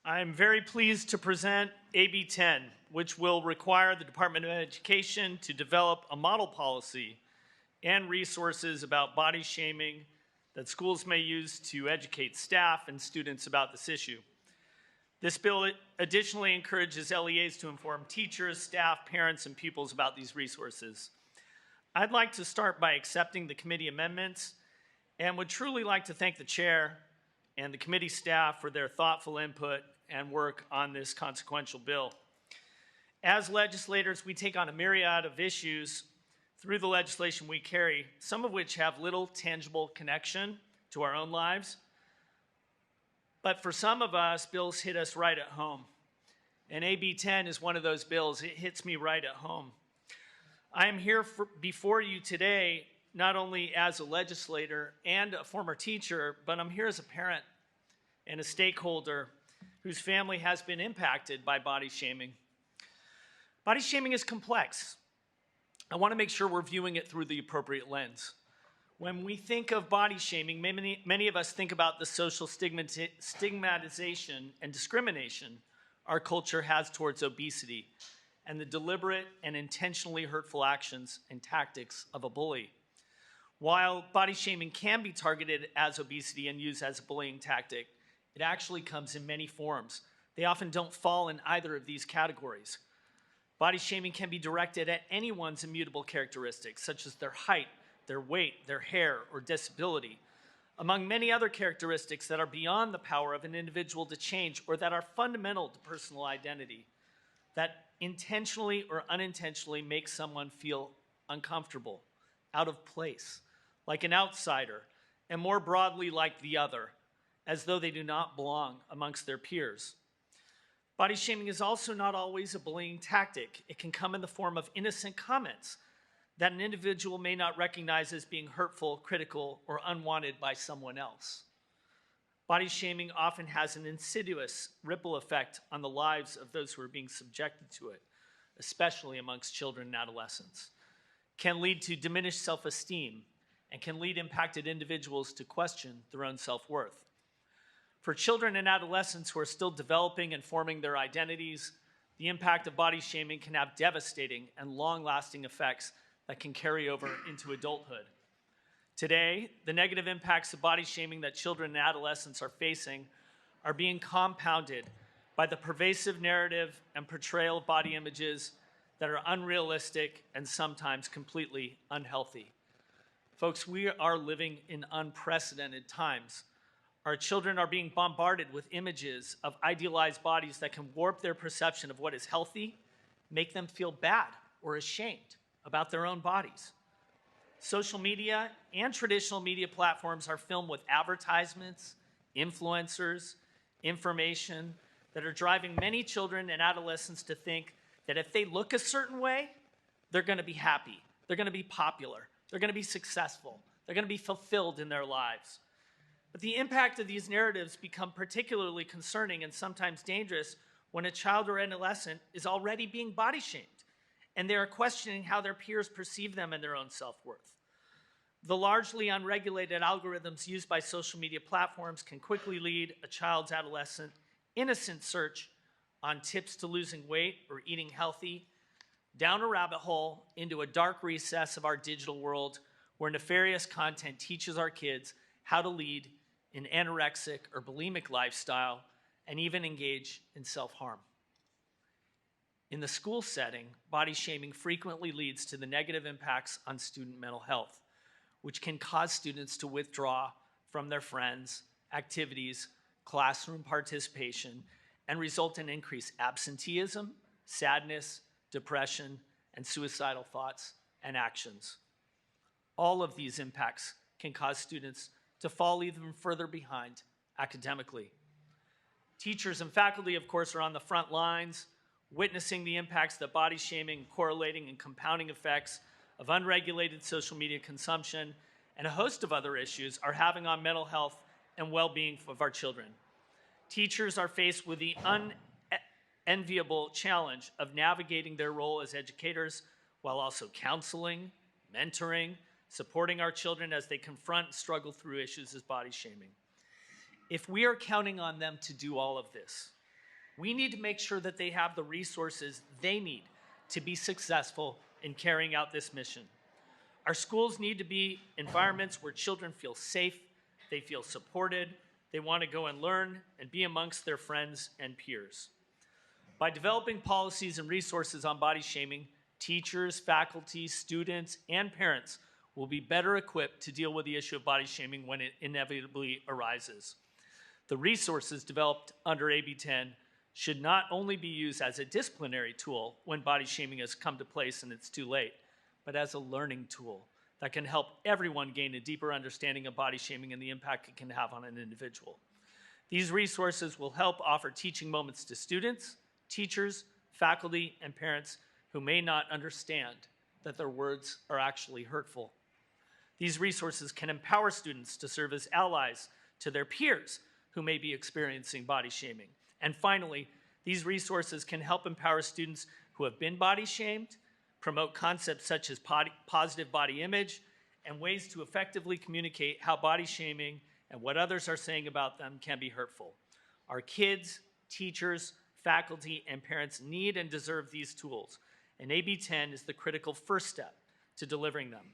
I'm very pleased to present AB 10, which will require the Department of Education to develop a model policy and resources about body shaming that schools may use to educate staff and students about this issue. This bill additionally encourages LEAs to inform teachers, staff, parents, and pupils about these resources. I'd like to start by accepting the committee amendments and would truly like to thank the chair and the committee staff for their thoughtful input and work on this consequential bill. As legislators, we take on a myriad of issues through the legislation we carry, some of which have little tangible connection to our own lives. But for some of us, bills hit us right at home. And AB 10 is one of those bills. It hits me right at home. I am here before you today, not only as a legislator and a former teacher, but I'm here as a parent and a stakeholder whose family has been impacted by body shaming. Body shaming is complex. I want to make sure we're viewing it through the appropriate lens. When we think of body shaming, many of us think about the social stigmatization and discrimination our culture has towards obesity and the deliberate and intentionally hurtful actions and tactics of a bully. While body shaming can be targeted as obesity and used as a bullying tactic, it actually comes in many forms. They often don't fall in either of these categories. Body shaming can be directed at anyone's immutable characteristics, such as their height, their weight, their hair, or disability, among many other characteristics that are beyond the power of an individual to change or that are fundamental to personal identity, that intentionally or unintentionally make someone feel uncomfortable, out of place, like an outsider, and more broadly like the other, as though they do not belong amongst their peers. Body shaming is also not always a bullying tactic. It can come in the form of innocent comments that an individual may not recognize as being hurtful, critical, or unwanted by someone else. Body shaming often has an insidious ripple effect on the lives of those who are being subjected to it, especially amongst children and adolescents. It can lead to diminished self-esteem and can lead impacted individuals to question their own self-worth. For children and adolescents who are still developing and forming their identities, the impact of body shaming can have devastating and long-lasting effects that can carry over into adulthood. Today, the negative impacts of body shaming that children and adolescents are facing are being compounded by the pervasive narrative and portrayal of body images that are unrealistic and sometimes completely unhealthy. Folks, we are living in unprecedented times. Our children are being bombarded with images of idealized bodies that can warp their perception of what is healthy, make them feel bad or ashamed about their own bodies. Social media and traditional media platforms are filled with advertisements, influencers, information that are driving many children and adolescents to think that if they look a certain way, they're going to be happy, they're going to be popular, they're going to be successful, they're going to be fulfilled in their lives. But the impact of these narratives become particularly concerning and sometimes dangerous when a child or adolescent is already being body shamed and they are questioning how their peers perceive them and their own self-worth. The largely unregulated algorithms used by social media platforms can quickly lead a child's adolescent innocent search on tips to losing weight or eating healthy down a rabbit hole into a dark recess of our digital world where nefarious content teaches our kids how to lead an anorexic or bulimic lifestyle, and even engage in self-harm. In the school setting, body shaming frequently leads to the negative impacts on student mental health, which can cause students to withdraw from their friends, activities, classroom participation, and result in increased absenteeism, sadness, depression, and suicidal thoughts and actions. All of these impacts can cause students to fall even further behind academically. Teachers and faculty, of course, are on the front lines, witnessing the impacts that body shaming, correlating and compounding effects of unregulated social media consumption and a host of other issues are having on mental health and well-being of our children. Teachers are faced with the unenviable challenge of navigating their role as educators while also counseling, mentoring, supporting our children as they confront and struggle through issues as body shaming. If we are counting on them to do all of this, We need to make sure that they have the resources they need to be successful in carrying out this mission. Our schools need to be environments where children feel safe, they feel supported, they want to go and learn and be amongst their friends and peers. By developing policies and resources on body shaming, teachers, faculty, students, and parents will be better equipped to deal with the issue of body shaming when it inevitably arises. The resources developed under AB 10 should not only be used as a disciplinary tool when body shaming has come to place and it's too late, but as a learning tool that can help everyone gain a deeper understanding of body shaming and the impact it can have on an individual. These resources will help offer teaching moments to students, teachers, faculty, and parents who may not understand that their words are actually hurtful. These resources can empower students to serve as allies to their peers who may be experiencing body shaming. And finally, these resources can help empower students who have been body shamed, promote concepts such as positive body image, and ways to effectively communicate how body shaming and what others are saying about them can be hurtful. Our kids, teachers, faculty, and parents need and deserve these tools, and AB 10 is the critical first step to delivering them.